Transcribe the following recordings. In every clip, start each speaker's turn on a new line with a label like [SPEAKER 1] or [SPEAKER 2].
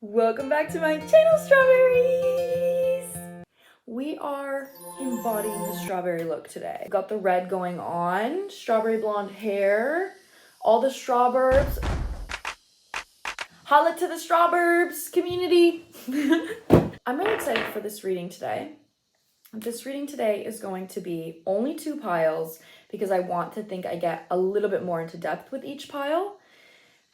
[SPEAKER 1] Welcome back to my channel, strawberries! We are embodying the strawberry look today. Got the red going on, strawberry blonde hair, all the strawburbs. Holla to the strawburbs community! I'm really excited for this reading today. This reading today is going to be only 2 piles because I want to think I get a little bit more into depth with each pile.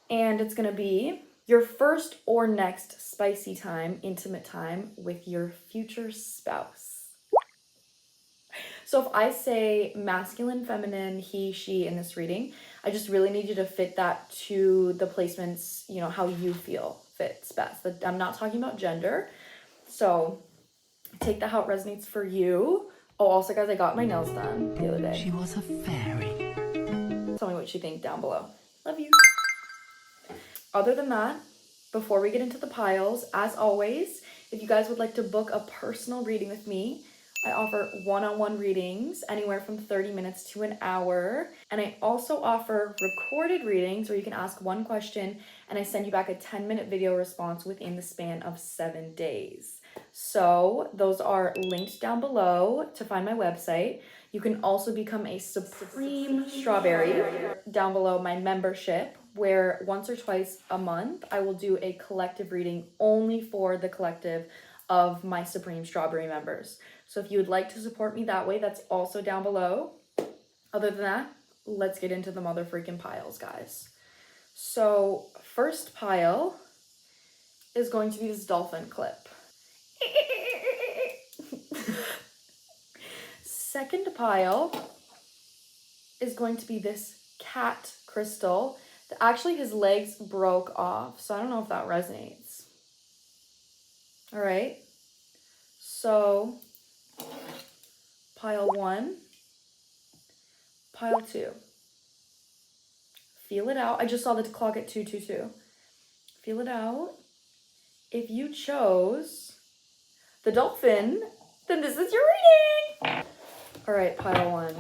[SPEAKER 1] And it's gonna be your first or next spicy time, intimate time with your future spouse. So if I say masculine, feminine, he, she in this reading, I just really need you to fit that to the placements, you know, how you feel fits best. I'm not talking about gender. So take that how it resonates for you. Oh, also guys, I got my nails done the other day.
[SPEAKER 2] She was a fairy.
[SPEAKER 1] Tell me what you think down below. Love you. Other than that, before we get into the piles, as always, if you guys would like to book a personal reading with me, I offer one-on-one readings anywhere from 30 minutes to an hour. And I also offer recorded readings where you can ask one question and I send you back a 10-minute video response within the span of 7 days. So those are linked down below to find my website. You can also become a Supreme Strawberry down below my membership, where once or twice a month I will do a collective reading only for the collective of my Supreme Strawberry members. So if you would like to support me that way, that's also down below. Other than that, let's get into the mother freaking piles, guys. So first pile is going to be this dolphin clip. Second pile is going to be this cat crystal. Actually, his legs broke off, so I don't know if that resonates. All right. So, pile 1, pile 2. Feel it out. I just saw the clock at 2:22. Feel it out. If you chose the dolphin, then this is your reading. All right, pile 1.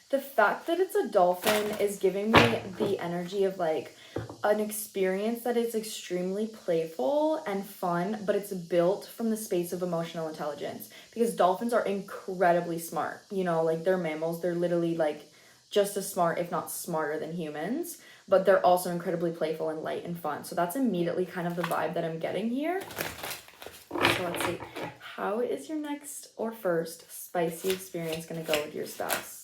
[SPEAKER 1] The fact that it's a dolphin is giving me the energy of like an experience that is extremely playful and fun, but it's built from the space of emotional intelligence, because dolphins are incredibly smart. You know, like they're mammals. They're literally like just as smart, if not smarter than humans, but they're also incredibly playful and light and fun. So that's immediately kind of the vibe that I'm getting here. So let's see. How is your next or first spicy experience going to go with your spouse?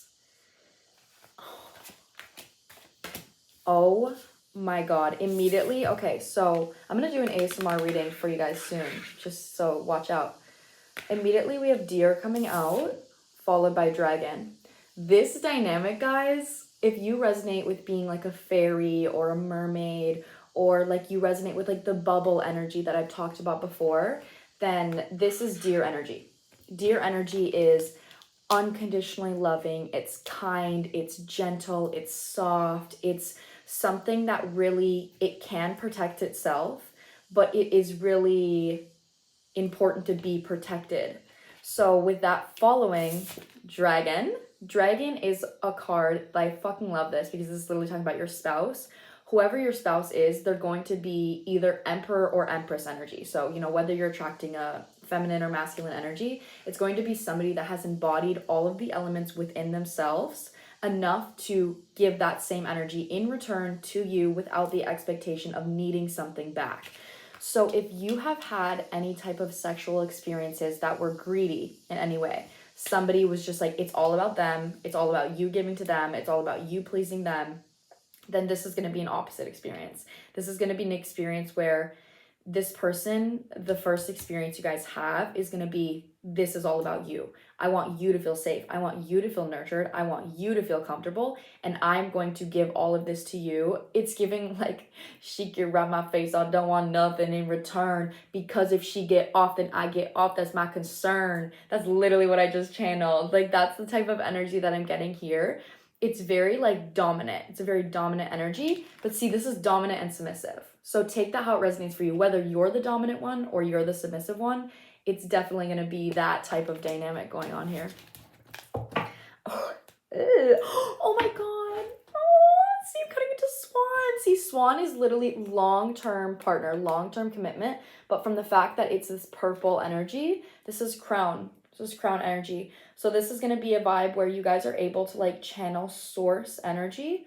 [SPEAKER 1] Oh my God, immediately. Okay, so I'm gonna do an ASMR reading for you guys soon, just so watch out. Immediately we have deer coming out, followed by dragon. This dynamic, guys, if you resonate with being like a fairy or a mermaid, or like you resonate with like the bubble energy that I've talked about before, then this is deer energy. Deer energy is unconditionally loving, it's kind, it's gentle, it's soft, it's something that really, it can protect itself, but it is really important to be protected. So with that following, dragon is a card that I fucking love this, because this is literally talking about your spouse. Whoever your spouse is, they're going to be either emperor or empress energy. So, you know, whether you're attracting a feminine or masculine energy, it's going to be somebody that has embodied all of the elements within themselves enough to give that same energy in return to you without the expectation of needing something back. So if you have had any type of sexual experiences that were greedy in any way, somebody was just like, it's all about them, it's all about you giving to them, it's all about you pleasing them, then this is going to be an opposite experience. This is going to be an experience where this person, the first experience you guys have is going to be, this is all about you. I want you to feel safe. I want you to feel nurtured. I want you to feel comfortable. And I'm going to give all of this to you. It's giving like, she can rub my face. I don't want nothing in return, because if she get off, then I get off. That's my concern. That's literally what I just channeled. Like, that's the type of energy that I'm getting here. It's very like dominant. It's a very dominant energy, but see, this is dominant and submissive. So take that how it resonates for you, whether you're the dominant one or you're the submissive one. It's definitely going to be that type of dynamic going on here. Oh my God. Oh, see, I'm cutting into swan. see, Swan is literally long-term partner, long-term commitment. But from the fact that it's this purple energy, this is crown. This is crown energy. So this is going to be a vibe where you guys are able to like channel source energy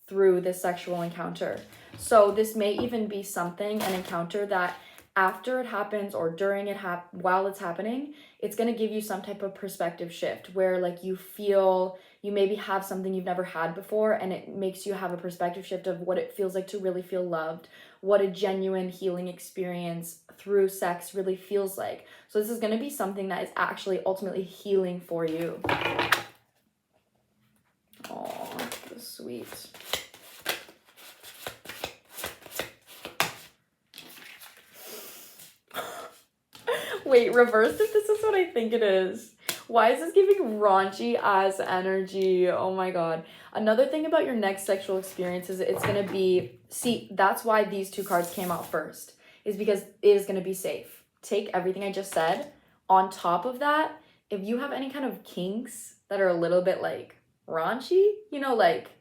[SPEAKER 1] through this sexual encounter. So this may even be something, an encounter that after it happens or during it while it's happening, it's going to give you some type of perspective shift where like you feel you maybe have something you've never had before, and it makes you have a perspective shift of what it feels like to really feel loved, what a genuine healing experience through sex really feels like. So this is going to be something that is actually ultimately healing for you. Oh, sweet. Wait, reversed if this is what I think it is. Why is this giving raunchy as energy? Oh my god. Another thing about your next sexual experience is it's going to be... See, that's why these two cards came out first. Is because it is going to be safe. Take everything I just said. On top of that, if you have any kind of kinks that are a little bit like raunchy, you know, like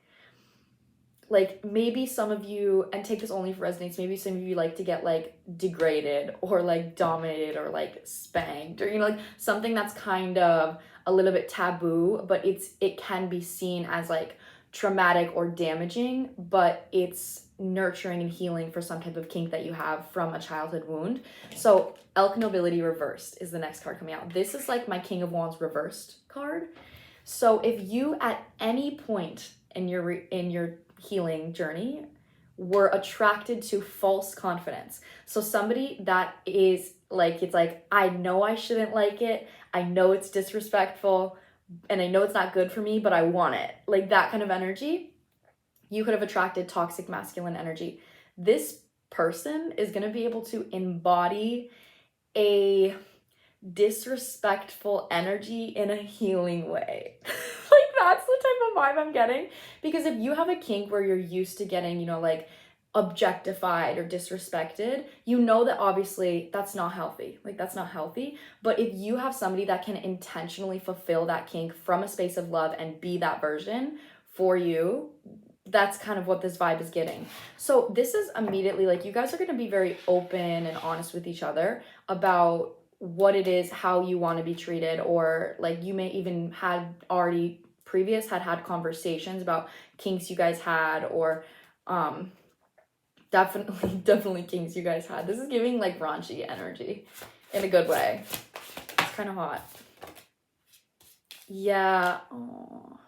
[SPEAKER 1] maybe some of you, and take this only for resonates, maybe some of you like to get like degraded or like dominated or like spanked, or you know, like something that's kind of a little bit taboo, but it can be seen as like traumatic or damaging, but it's nurturing and healing for some type of kink that you have from a childhood wound. So Elk Nobility reversed is the next card coming out. This is like my King of Wands reversed card. So if you at any point in your healing journey were attracted to false confidence, so somebody that is like, it's like, I know I shouldn't like it, I know it's disrespectful, and I know it's not good for me, but I want it, like that kind of energy, you could have attracted toxic masculine energy. This person is going to be able to embody a disrespectful energy in a healing way. Like that's the type of vibe I'm getting, because if you have a kink where you're used to getting, you know, like objectified or disrespected, you know that obviously that's not healthy. Like that's not healthy. But if you have somebody that can intentionally fulfill that kink from a space of love and be that version for you, that's kind of what this vibe is getting. So this is immediately like you guys are going to be very open and honest with each other about what it is, how you want to be treated, or like you may even had already had conversations about kinks you guys had, or definitely kinks you guys had. This is giving like raunchy energy in a good way. It's kind of hot. Yeah. Aww.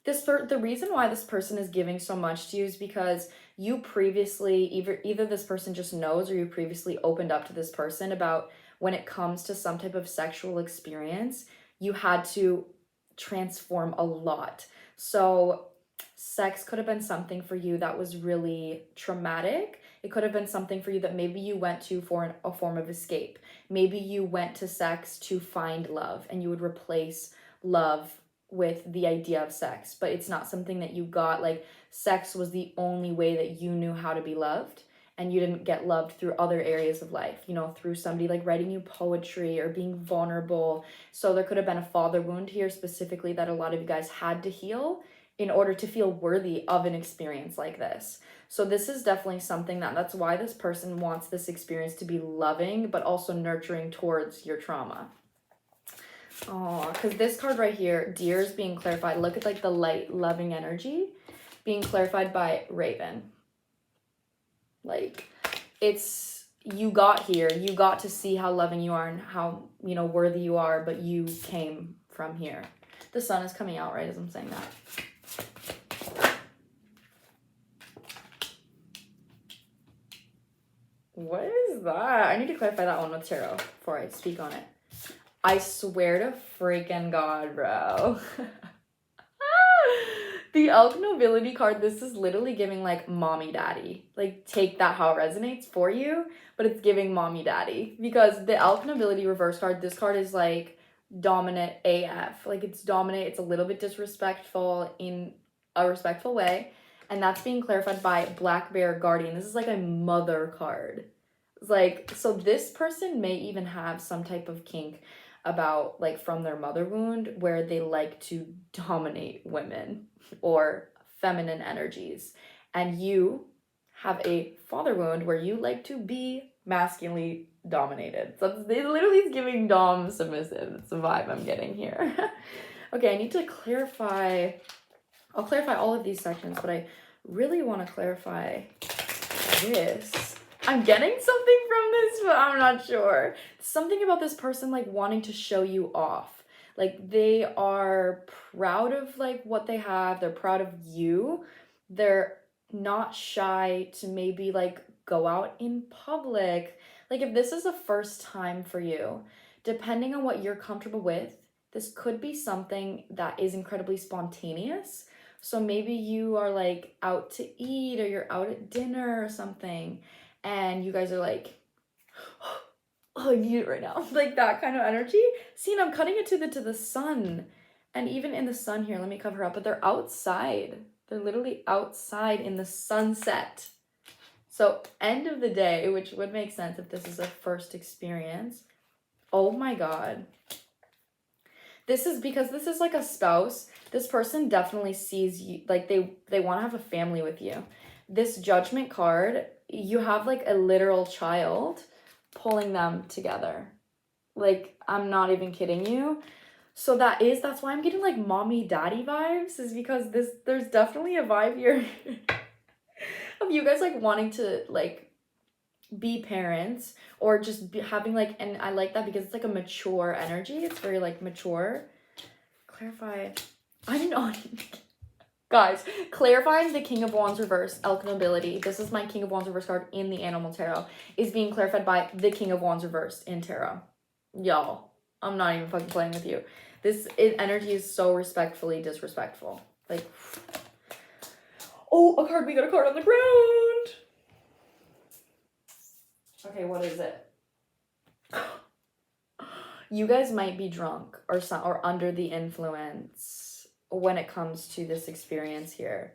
[SPEAKER 1] The reason why this person is giving so much to you is because you previously, either this person just knows, or you previously opened up to this person about when it comes to some type of sexual experience, you had to transform a lot. So sex could have been something for you that was really traumatic. It could have been something for you that maybe you went to for a form of escape. Maybe you went to sex to find love, and you would replace love with the idea of sex, but it's not something that you got. Like sex was the only way that you knew how to be loved, and you didn't get loved through other areas of life, you know, through somebody like writing you poetry or being vulnerable. So there could have been a father wound here specifically that a lot of you guys had to heal in order to feel worthy of an experience like this. So this is definitely something that's why this person wants this experience to be loving, but also nurturing towards your trauma. Oh, because this card right here, Deer, is being clarified. Look at like the light, loving energy being clarified by Raven. Like, it's, you got here, you got to see how loving you are and how, you know, worthy you are, but you came from here. The sun is coming out, right, as I'm saying that. What is that? I need to clarify that one with tarot before I speak on it. I swear to freaking God, bro. The Elk Nobility card, this is literally giving like mommy daddy. Like take that how it resonates for you, but it's giving mommy daddy. Because the Elk Nobility reverse card, this card is like dominant AF. Like it's dominant, it's a little bit disrespectful in a respectful way. And that's being clarified by Black Bear Guardian. This is like a mother card. It's like, so this person may even have some type of kink about like from their mother wound where they like to dominate women or feminine energies, and you have a father wound where you like to be masculinely dominated. So it literally is giving dom submissive. It's the vibe I'm getting here. Okay, I need to clarify. I'll clarify all of these sections, but I really want to clarify this. I'm getting something from this, but I'm not sure. Something about this person like wanting to show you off. Like they are proud of like what they have. They're proud of you. They're not shy to maybe like go out in public. Like if this is a first time for you, depending on what you're comfortable with, this could be something that is incredibly spontaneous. So maybe you are like out to eat or you're out at dinner or something and you guys are like, oh, I need it right now. Like that kind of energy. See, and I'm cutting it to the sun. And even in the sun here, let me cover up, but they're outside. They're literally outside in the sunset. So end of the day, which would make sense if this is a first experience. Oh my God. This is because this is like a spouse. This person definitely sees you, like they want to have a family with you. This Judgment card, you have like a literal child pulling them together. Like, I'm not even kidding you. So that's why I'm getting like mommy daddy vibes, is because there's definitely a vibe here of you guys like wanting to like be parents or just having like, and I like that because it's like a mature energy. It's very like mature. Clarify. I'm not guys, clarifying the King of Wands reverse, Elk Nobility. This is my King of Wands reverse card in the Animal Tarot, is being clarified by the King of Wands reversed in Tarot. Y'all, I'm not even fucking playing with you. Energy is so respectfully disrespectful. Like, oh, a card. We got a card on the ground. Okay, what is it? You guys might be drunk or under the influence when it comes to this experience here.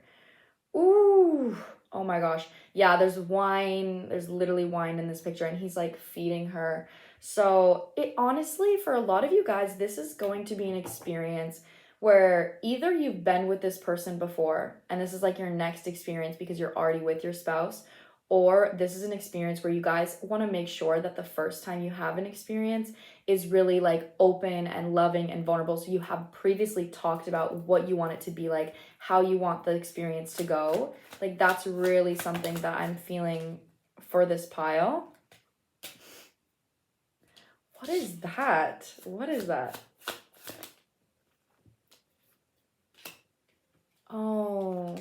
[SPEAKER 1] Ooh, oh my gosh. Yeah, there's wine. There's literally wine in this picture, and he's like feeding her. So it honestly, for a lot of you guys, this is going to be an experience where either you've been with this person before, and this is like your next experience because you're already with your spouse, or this is an experience where you guys want to make sure that the first time you have an experience is really like open and loving and vulnerable. So you have previously talked about what you want it to be like, how you want the experience to go. Like that's really something that I'm feeling for this pile. What is that? What is that? Oh.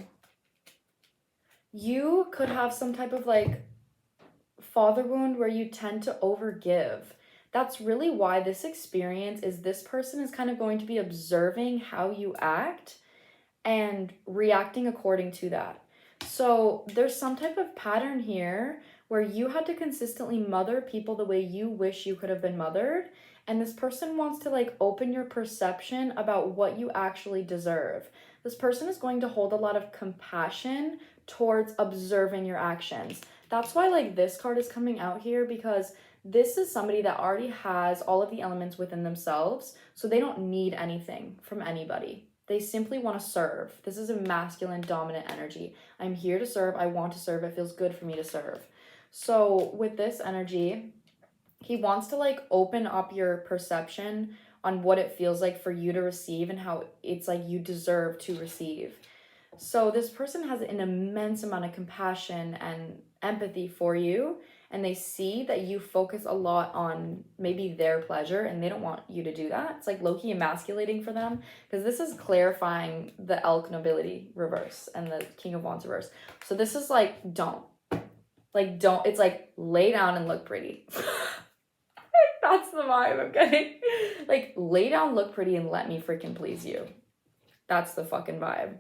[SPEAKER 1] You could have some type of like father wound where you tend to overgive. That's really why this experience is this person is kind of going to be observing how you act and reacting according to that. So there's some type of pattern here where you had to consistently mother people the way you wish you could have been mothered. And this person wants to like open your perception about what you actually deserve. This person is going to hold a lot of compassion towards observing your actions. That's why like this card is coming out here, because this is somebody that already has all of the elements within themselves. So they don't need anything from anybody. They simply want to serve. This is a masculine dominant energy. I'm here to serve. I want to serve. It feels good for me to serve. So with this energy, he wants to like open up your perception on what it feels like for you to receive and how it's like you deserve to receive. So this person has an immense amount of compassion and empathy for you, and they see that you focus a lot on maybe their pleasure, and they don't want you to do that. It's like low-key emasculating for them, because this is clarifying the Elk Nobility reverse and the King of Wands reverse. So this is like, don't. It's like, lay down and look pretty. That's the vibe I'm getting. Like, lay down, look pretty, and let me freaking please you. That's the fucking vibe.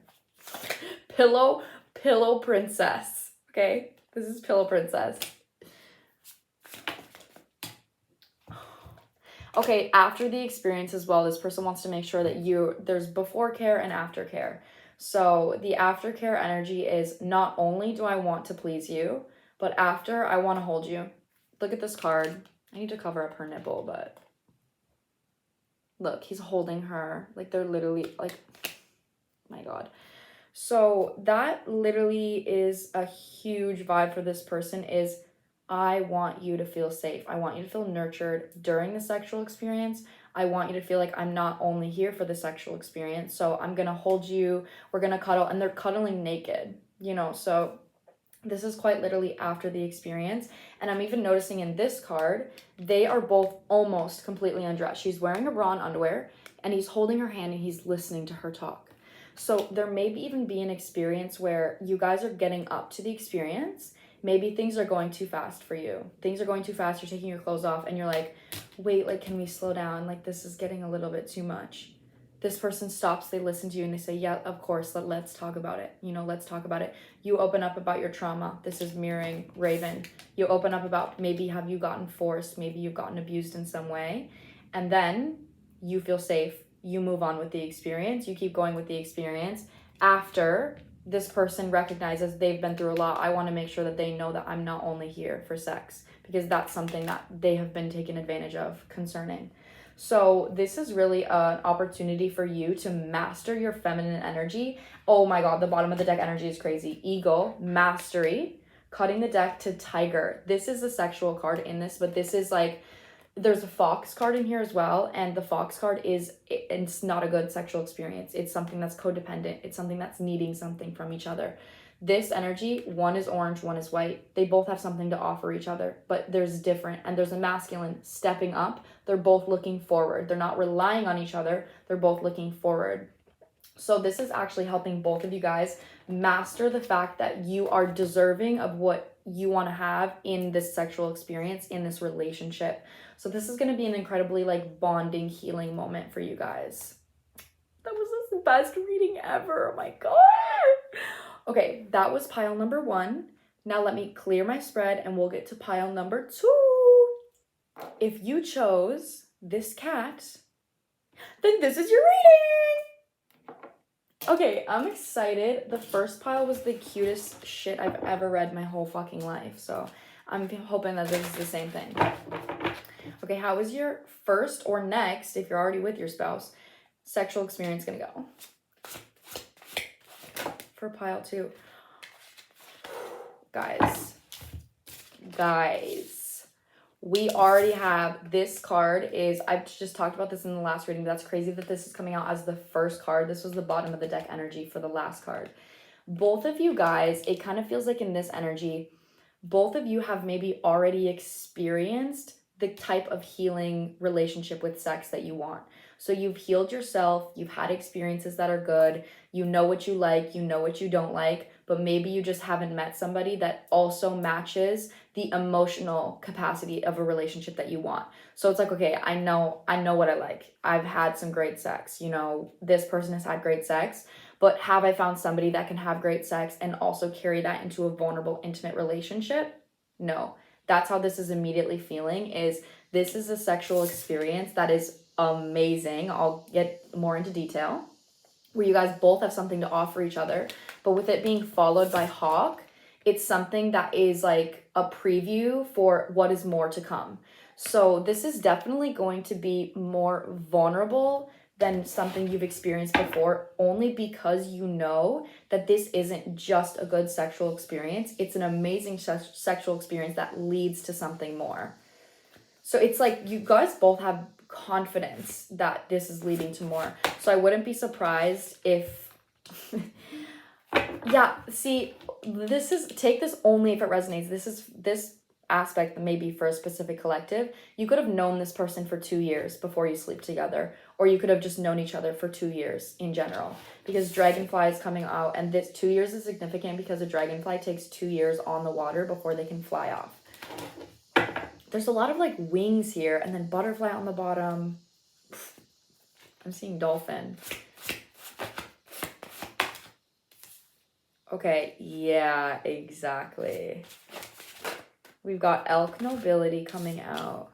[SPEAKER 1] Pillow princess. Okay? This is Pillow Princess. Okay, after the experience as well, this person wants to make sure that there's before care and after care. So the aftercare energy is, not only do I want to please you, but after, I want to hold you. Look at this card. I need to cover up her nipple, but look, he's holding her. Like, they're literally like, my God. So that literally is a huge vibe for this person is I want you to feel safe. I want you to feel nurtured during the sexual experience. I want you to feel like I'm not only here for the sexual experience. So I'm going to hold you, we're going to cuddle, and they're cuddling naked, you know. So this is quite literally after the experience. And I'm even noticing in this card, they are both almost completely undressed. She's wearing a bra and underwear, and he's holding her hand and he's listening to her talk. So there may even be an experience where you guys are getting up to the experience. Maybe things are going too fast for you. Things are going too fast. You're taking your clothes off and you're like, wait, like, can we slow down? Like, this is getting a little bit too much. This person stops, they listen to you and they say, yeah, of course, let's talk about it. You know, let's talk about it. You open up about your trauma. This is mirroring Raven. You open up about maybe have you gotten forced, maybe you've gotten abused in some way. And then you feel safe. You move on with the experience. You keep going with the experience. After this person recognizes they've been through a lot, I want to make sure that they know that I'm not only here for sex, because that's something that they have been taken advantage of concerning. So this is really an opportunity for you to master your feminine energy. Oh my God, the bottom of the deck energy is crazy. Eagle, mastery, cutting the deck to tiger. This is a sexual card in this, but this is like, there's a fox card in here as well. And the fox card it's not a good sexual experience. It's something that's codependent. It's something that's needing something from each other. This energy, one is orange, one is white. They both have something to offer each other, but there's different, and there's a masculine stepping up. They're both looking forward. They're not relying on each other. They're both looking forward. So this is actually helping both of you guys master the fact that you are deserving of what you want to have in this sexual experience, in this relationship. So this is going to be an incredibly like bonding, healing moment for you guys. That was the best reading ever. Oh my God. Okay, that was pile number 1. Now let me clear my spread and we'll get to pile number 2. If you chose this cat, then this is your reading. Okay, I'm excited. The first pile was the cutest shit I've ever read my whole fucking life. So I'm hoping that this is the same thing. Okay, how is your first or next, if you're already with your spouse, sexual experience gonna go? For pile 2. Guys, we already have this card I've just talked about this in the last reading. That's crazy that this is coming out as the first card. This was the bottom of the deck energy for the last card. Both of you guys, it kind of feels like in this energy, both of you have maybe already experienced the type of healing relationship with sex that you want. So you've healed yourself, you've had experiences that are good, you know what you like, you know what you don't like, but maybe you just haven't met somebody that also matches the emotional capacity of a relationship that you want. So it's like, okay, I know what I like. I've had some great sex, you know, this person has had great sex, but have I found somebody that can have great sex and also carry that into a vulnerable, intimate relationship? No. That's how this is immediately feeling, this is a sexual experience that is amazing. I'll get more into detail, where you guys both have something to offer each other, but with it being followed by Hawk, it's something that is like a preview for what is more to come. So this is definitely going to be more vulnerable than something you've experienced before, only because you know that this isn't just a good sexual experience. It's an amazing sexual experience that leads to something more. So it's like you guys both have confidence that this is leading to more. So I wouldn't be surprised if yeah, see, take this only if it resonates. This aspect maybe for a specific collective. You could have known this person for 2 years before you sleep together, or you could have just known each other for 2 years in general, because dragonfly is coming out, and this 2 years is significant because a dragonfly takes 2 years on the water before they can fly off. There's a lot of like wings here, and then butterfly on the bottom. I'm seeing dolphin. Okay, yeah, exactly. We've got elk nobility coming out.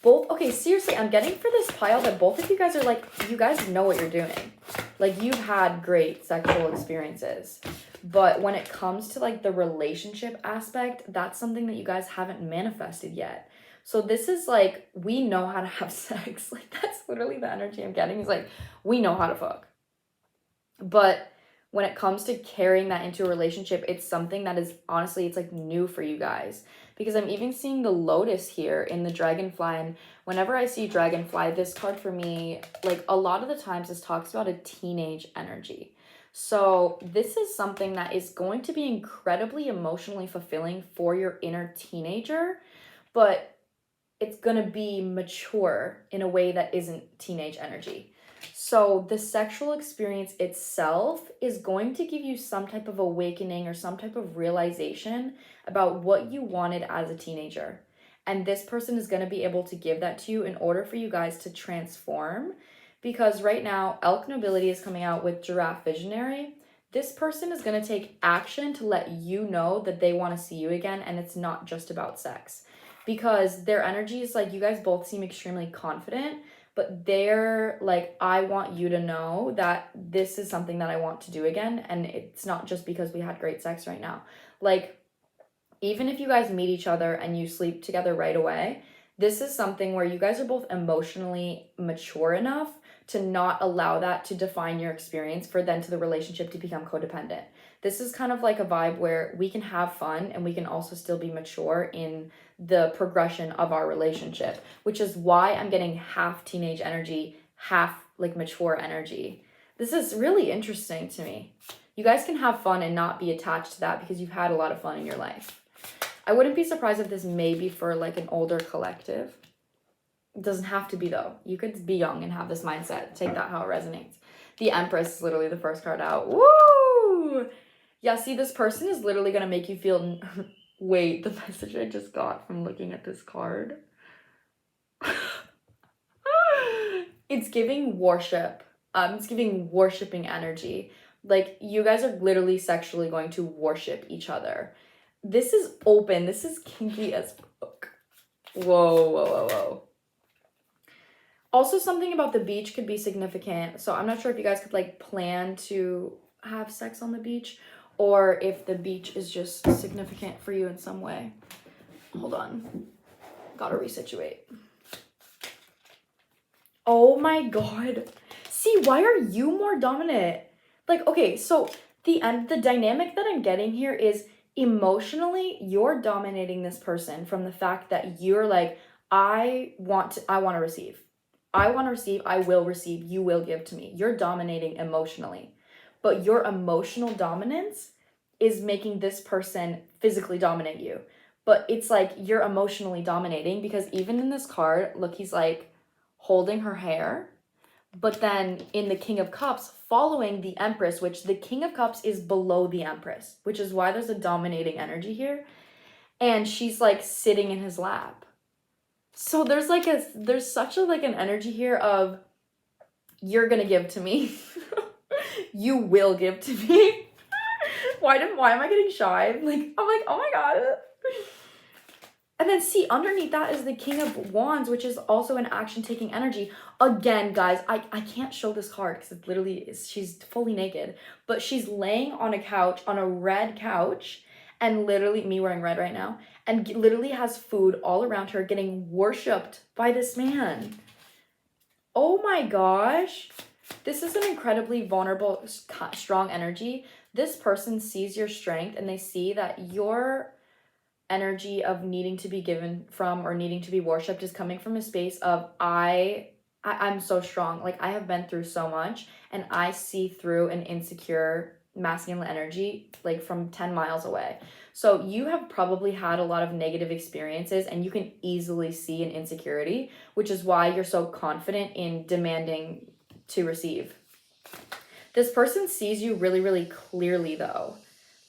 [SPEAKER 1] Okay, seriously, I'm getting for this pile that both of you guys are like, you guys know what you're doing. Like, you've had great sexual experiences. But when it comes to like the relationship aspect, that's something that you guys haven't manifested yet. So this is like, we know how to have sex. Like, that's literally the energy I'm getting. It's like, we know how to fuck. But when it comes to carrying that into a relationship, it's something that is honestly, it's like new for you guys. Because I'm even seeing the lotus here in the dragonfly. And whenever I see dragonfly, this card for me, like a lot of the times, this talks about a teenage energy. So this is something that is going to be incredibly emotionally fulfilling for your inner teenager, but it's going to be mature in a way that isn't teenage energy. So the sexual experience itself is going to give you some type of awakening or some type of realization about what you wanted as a teenager. And this person is going to be able to give that to you in order for you guys to transform. Because right now, Elk Nobility is coming out with Giraffe Visionary. This person is going to take action to let you know that they want to see you again, and it's not just about sex. Because their energy is like, you guys both seem extremely confident, but they're like, I want you to know that this is something that I want to do again, and it's not just because we had great sex right now. Like, even if you guys meet each other and you sleep together right away, this is something where you guys are both emotionally mature enough to not allow that to define your experience for then to the relationship to become codependent. This is kind of like a vibe where we can have fun and we can also still be mature in the progression of our relationship, which is why I'm getting half teenage energy, half like mature energy. This is really interesting to me. You guys can have fun and not be attached to that because you've had a lot of fun in your life. I wouldn't be surprised if this may be for like an older collective. It doesn't have to be though. You could be young and have this mindset. Take that how it resonates. The Empress is literally the first card out. Woo! Yeah, see, this person is literally going to make you feel... Wait, the message I just got from looking at this card. It's giving worship. It's giving worshiping energy. Like, you guys are literally sexually going to worship each other. This is open. This is kinky as fuck. Whoa, whoa, whoa, whoa. Also, something about the beach could be significant. So I'm not sure if you guys could like plan to have sex on the beach or if the beach is just significant for you in some way. Hold on. Gotta resituate. Oh my god. See, why are you more dominant? Like, okay, so the dynamic that I'm getting here is emotionally you're dominating this person from the fact that you're like, I want to receive. I want to receive, I will receive, you will give to me. You're dominating emotionally. But your emotional dominance is making this person physically dominate you. But it's like you're emotionally dominating because even in this card, look, he's like holding her hair. But then in the King of Cups, following the Empress, which the King of Cups is below the Empress, which is why there's a dominating energy here. And she's like sitting in his lap. So there's such an energy here of you're gonna give to me. You will give to me. Why am I getting shy? I'm like, oh my god. And then see, underneath that is the King of Wands, which is also an action-taking energy. Again, guys, I can't show this card because it literally is, she's fully naked. But she's laying on a couch, on a red couch, and literally, me wearing red right now, and literally has food all around her, getting worshipped by this man. Oh my gosh. This is an incredibly vulnerable, strong energy. This person sees your strength and they see that your energy of needing to be given from or needing to be worshipped is coming from a space of I'm so strong. Like, I have been through so much and I see through an insecure masculine energy like from 10 miles away. So you have probably had a lot of negative experiences and you can easily see an insecurity, which is why you're so confident in demanding to receive. This person sees you really, really clearly though.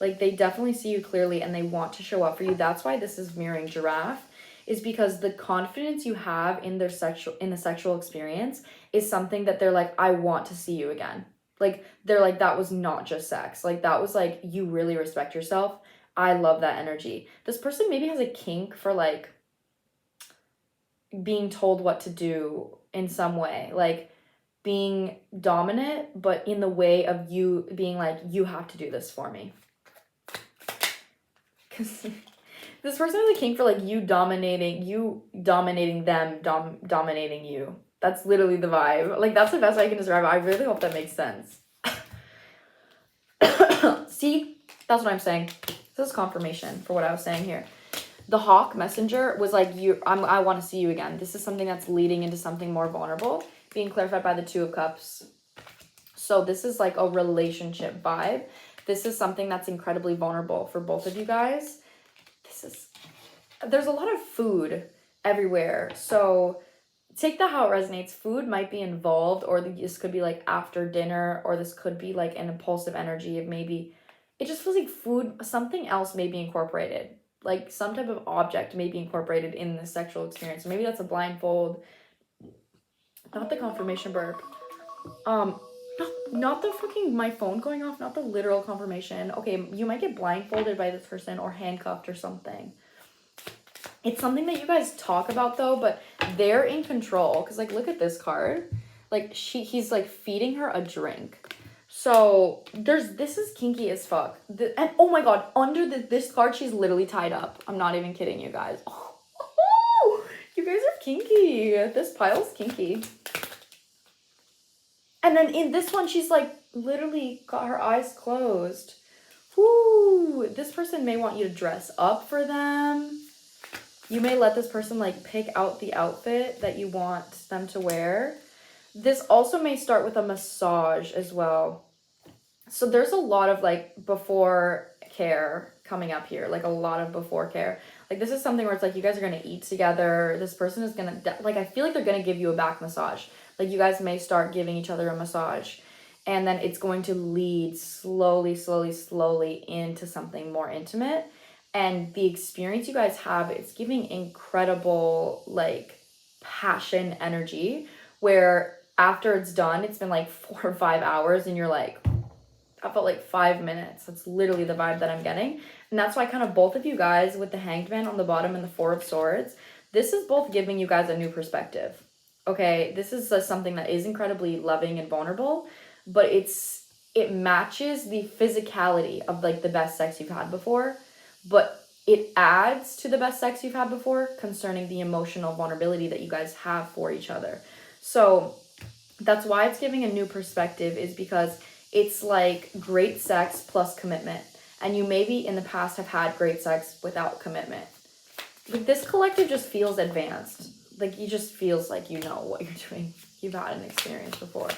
[SPEAKER 1] Like, they definitely see you clearly and they want to show up for you. That's why this is mirroring Giraffe, is because the confidence you have in the sexual experience is something that they're like, I want to see you again. Like, they're like, that was not just sex. Like, that was like, you really respect yourself. I love that energy. This person maybe has a kink for like being told what to do in some way. Like, being dominant, but in the way of you being like, you have to do this for me. Because this person has a kink for like you dominating them, dominating you. That's literally the vibe. Like, that's the best way I can describe it. I really hope that makes sense. See, that's what I'm saying. This is confirmation for what I was saying here. The hawk messenger was like, I want to see you again. This is something that's leading into something more vulnerable, being clarified by the Two of Cups. So this is like a relationship vibe. This is something that's incredibly vulnerable for both of you guys. There's a lot of food everywhere. So take that how it resonates. Food might be involved, or this could be like after dinner, or this could be like an impulsive energy of maybe, it just feels like food, something else may be incorporated. Like some type of object may be incorporated in the sexual experience. Maybe that's a blindfold. Not the confirmation burp. Not the fucking my phone going off, not the literal confirmation. Okay, you might get blindfolded by this person or handcuffed or something. It's something that you guys talk about though, but they're in control. Cause like, look at this card. Like he's like feeding her a drink. So this is kinky as fuck. And oh my god, under this card, she's literally tied up. I'm not even kidding you guys. Oh, you guys are kinky. This pile's kinky. And then in this one, she's like literally got her eyes closed. Woo! This person may want you to dress up for them. You may let this person like pick out the outfit that you want them to wear. This also may start with a massage as well. So there's a lot of like before care coming up here, like a lot of before care. Like this is something where it's like you guys are going to eat together. This person is going to, like I feel like they're going to give you a back massage. Like you guys may start giving each other a massage. And then it's going to lead slowly into something more intimate. And the experience you guys have, it's giving incredible like passion energy where after it's done, it's been like 4 or 5 hours and you're like, I felt like 5 minutes. That's literally the vibe that I'm getting. And that's why kind of both of you guys with the Hanged Man on the bottom and the Four of Swords, this is both giving you guys a new perspective. Okay, this is something that is incredibly loving and vulnerable, but it matches the physicality of like the best sex you've had before, but it adds to the best sex you've had before concerning the emotional vulnerability that you guys have for each other. So that's why it's giving a new perspective, is because it's like great sex plus commitment. And you maybe in the past have had great sex without commitment. Like this collective just feels advanced. Like it just feels like you know what you're doing. You've had an experience before.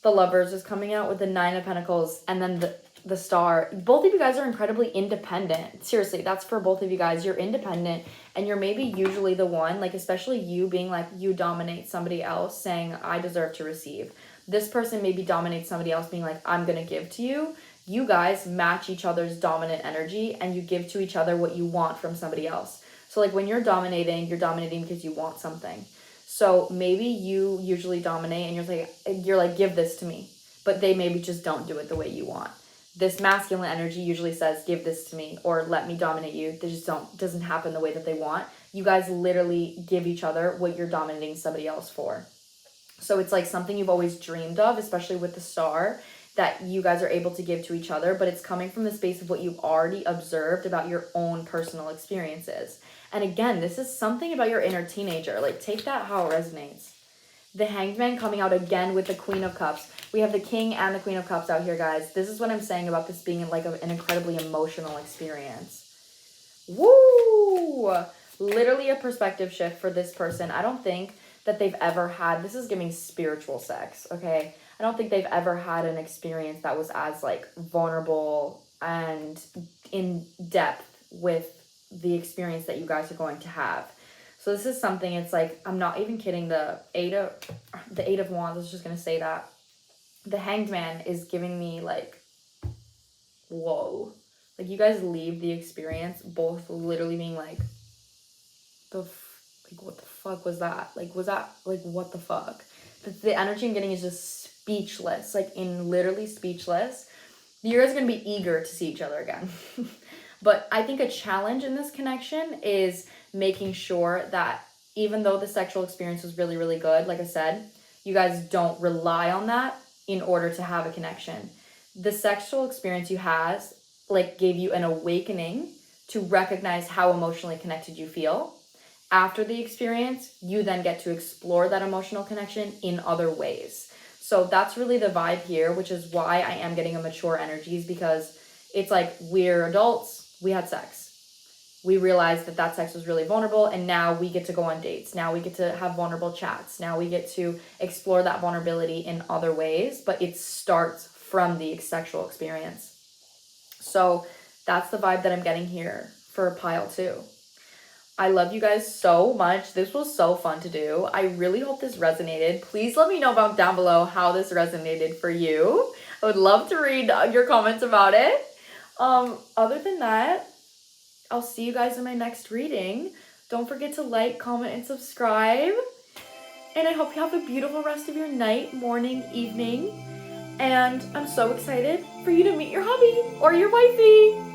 [SPEAKER 1] The Lovers is coming out with the 9 of Pentacles and then the Star. Both of you guys are incredibly independent. Seriously, that's for both of you guys. You're independent and you're maybe usually the one, like especially you being like you dominate somebody else saying I deserve to receive. This person maybe dominates somebody else being like I'm going to give to you. You guys match each other's dominant energy and you give to each other what you want from somebody else. So like when you're dominating because you want something. So maybe you usually dominate and you're like, give this to me. But they maybe just don't do it the way you want. This masculine energy usually says, give this to me or let me dominate you. They just doesn't happen the way that they want. You guys literally give each other what you're dominating somebody else for. So it's like something you've always dreamed of, especially with the Star, that you guys are able to give to each other, but it's coming from the space of what you've already observed about your own personal experiences. And again, this is something about your inner teenager. Like, take that how it resonates. The Hanged Man coming out again with the Queen of Cups. We have the King and the Queen of Cups out here, guys. This is what I'm saying about this being like an incredibly emotional experience. Woo! Literally a perspective shift for this person. I don't think that they've ever had, this is giving spiritual sex, okay? I don't think they've ever had an experience that was as like vulnerable and in depth with the experience that you guys are going to have. So this is something, it's like, I'm not even kidding, the Eight of Wands, I was just going to say that. The Hanged Man is giving me like, whoa. Like you guys leave the experience both literally being like, what the fuck was that? Like, was that, like, what the fuck? The energy I'm getting is just speechless, like literally speechless. You guys are going to be eager to see each other again. But I think a challenge in this connection is making sure that even though the sexual experience was really, really good, like I said, you guys don't rely on that in order to have a connection. The sexual experience you had, like, gave you an awakening to recognize how emotionally connected you feel. After the experience, you then get to explore that emotional connection in other ways. So So that's really the vibe here, which is why I am getting a mature energies, because it's like we're adults, we had sex. We realized that that sex was really vulnerable, and now we get to go on dates. Now we get to have vulnerable chats. Now we get to explore that vulnerability in other ways, but it starts from the sexual experience. So that's the vibe that I'm getting here for pile 2. I love you guys so much. This was so fun to do. I really hope this resonated. Please let me know about down below how this resonated for you. I would love to read your comments about it. Other than that, I'll see you guys in my next reading. Don't forget to like, comment, and subscribe. And I hope you have a beautiful rest of your night, morning, evening. And I'm so excited for you to meet your hubby or your wifey.